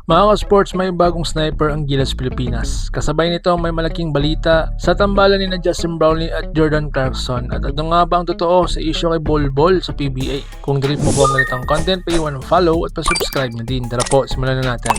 Mga ka-sports, may bagong sniper ang Gilas Pilipinas. Kasabay nito may malaking balita sa tambalan ni na Justin Brownlee at Jordan Clarkson. At ano nga ba ang totoo sa issue kay Bol sa PBA? Kung drip mo po ang ganitong content, pa-iwan ng follow at pa-subscribe na din. Tara po, simulan na natin.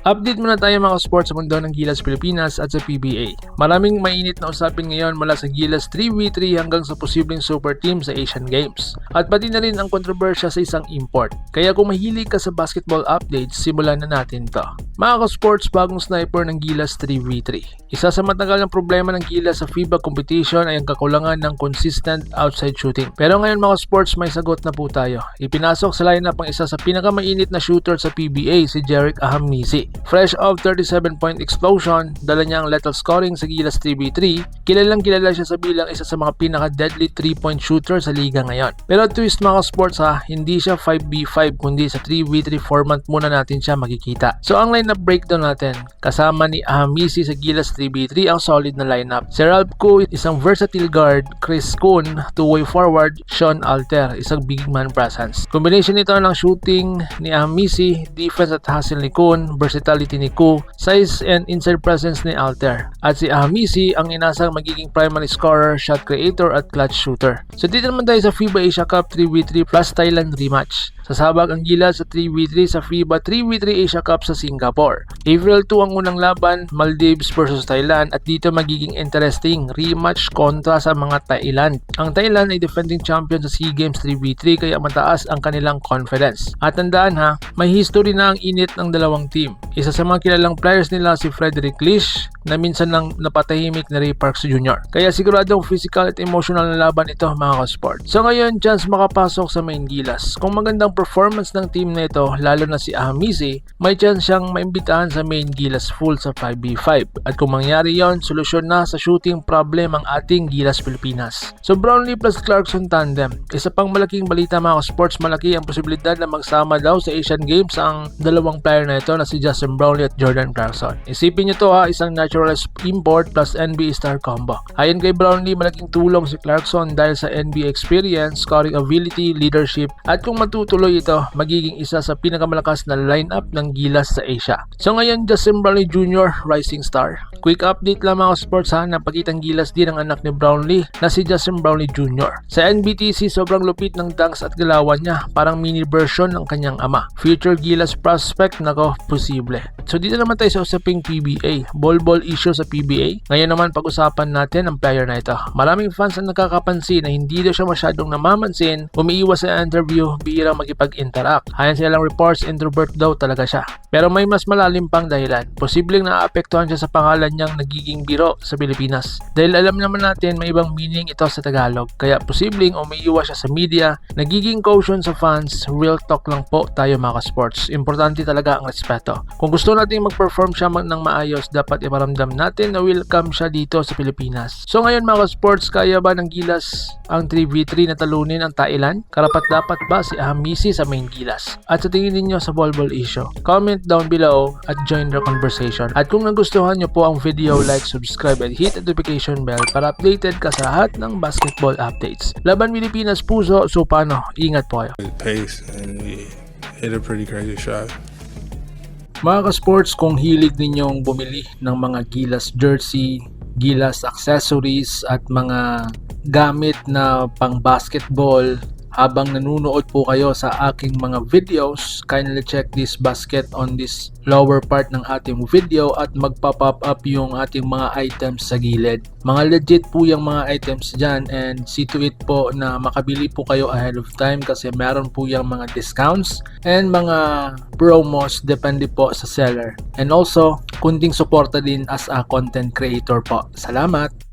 Update muna tayo mga sports sa mundo ng Gilas Pilipinas at sa PBA. Maraming mainit na usapin ngayon mula sa Gilas 3v3 hanggang sa posibleng super team sa Asian Games. At pati na rin ang kontrobersya sa isang import. Kaya kung mahilig ka sa basketball updates, simulan na natin to. Mga ka-sports, bagong sniper ng Gilas 3v3. Isa sa matagal ng problema ng Gilas sa FIBA competition ay ang kakulangan ng consistent outside shooting. Pero ngayon mga sports, may sagot na po tayo. Ipinasok sa lineup ang isa sa pinakamainit na shooter sa PBA, si Jerick Ahamisi. Fresh of 37-point explosion, dala niya ang lethal scoring sa Gilas 3v3. Kilalang kilala siya sa bilang isa sa mga pinaka-deadly 3-point shooter sa liga ngayon. Pero twist mga sports ha, hindi siya 5v5 kundi sa 3v3 format muna natin siya makikita. So ang lineup breakdown natin, kasama ni Ahamisi sa Gilas 3v3 ang solid na lineup. Si Ralph Koo, isang versatile guard. Chris Kun, two-way forward. Sean Alter, isang big man presence. Combination nito ng shooting ni Ahamisi, defense at hustle ni Kun, versatility ni Koo, size and inside presence ni Alter. At si Ahamisi ang inasang magiging primary scorer, shot creator at clutch shooter. So dito naman tayo sa FIBA Asia Cup 3v3 plus Thailand rematch. Sasabak ang Gilas sa 3v3 sa FIBA 3v3 Asia Cup sa Singapore. April 2 ang unang laban, Maldives versus Thailand, at dito magiging interesting rematch kontra sa mga Thailand. Ang Thailand ay defending champion sa SEA Games 3v3 kaya mataas ang kanilang confidence. At tandaan ha, may history na ang init ng dalawang team. Isa sa mga kilalang players nila si Frederick Lish na minsan nang napatahimik na Ray Parks Jr. Kaya siguradong physical at emotional na laban ito mga ka-sport. So ngayon, chance makapasok sa main Gilas. Kung magandang performance ng team na ito, lalo na si Ahamisi, may chance siyang maimbitahan sa main Gilas full sa 5v5. At kung mangyari yon, solusyon na sa shooting problem ang ating Gilas Pilipinas. So Brownlee plus Clarkson tandem. Isa pang malaking balita mga ka-sports, malaki ang posibilidad na magsama daw sa Asian Games ang dalawang player na ito na si Justin Brownlee at Jordan Clarkson. Isipin nyo to ha, isang naturalized import plus NBA star combo. Ayon kay Brownlee, malaking tulong si Clarkson dahil sa NBA experience, scoring ability, leadership, at kung matutuloy ito, magiging isa sa pinakamalakas na lineup ng Gilas sa Asia. So ngayon, Justin Brownlee Jr. rising star. Quick update lang mga sports ha, napakitang Gilas din ang anak ni Brownlee na si Justin Brownlee Jr. Sa NBTC, sobrang lupit ng dunks at galawan niya, parang mini version ng kanyang ama. Future Gilas prospect, nako, posible. So dito naman tayo sa usaping PBA, ball issue sa PBA. Ngayon naman pag-usapan natin ang player na ito. Maraming fans ang nakakapansin na hindi daw siya masyadong namamansin, umiiwas sa interview, bihirang makipag-interact. Ayon sa ilang reports, introvert daw talaga siya. Pero may mas malalim pang dahilan. Posibleng naaapektuhan siya sa pangalan niyang nagiging biro sa Pilipinas. Dahil alam naman natin may ibang meaning ito sa Tagalog. Kaya posibleng umiiwas siya sa media, nagiging caution sa fans. Real talk lang po tayo mga sports. Importante talaga ang respeto. Kung gusto natin mag-perform siya ng maayos, dapat iparamdam natin na welcome siya dito sa Pilipinas. So ngayon mga sports, kaya ba ng Gilas ang 3v3 na talunin ang Thailand? Karapat dapat ba si Ahamisi sa main Gilas? At sa tingin ninyo sa ball issue? Comment down below at join the conversation. At kung nagustuhan nyo po ang video, like, subscribe, and hit the notification bell para updated ka sa lahat ng basketball updates. Laban Pilipinas puso, so paano? Ingat po kayo. Pace and we hit a pretty crazy shot. Mga ka-sports, kung hilig ninyong bumili ng mga Gilas jersey, Gilas accessories at mga gamit na pang basketball habang nanonood po kayo sa aking mga videos, kindly check this basket on this lower part ng ating video at magpa-pop up yung ating mga items sa gilid. Mga legit po yung mga items dyan, and see to it po na makabili po kayo ahead of time kasi meron po yung mga discounts and mga promos depende po sa seller. And also, kunting suporta din as a content creator po. Salamat!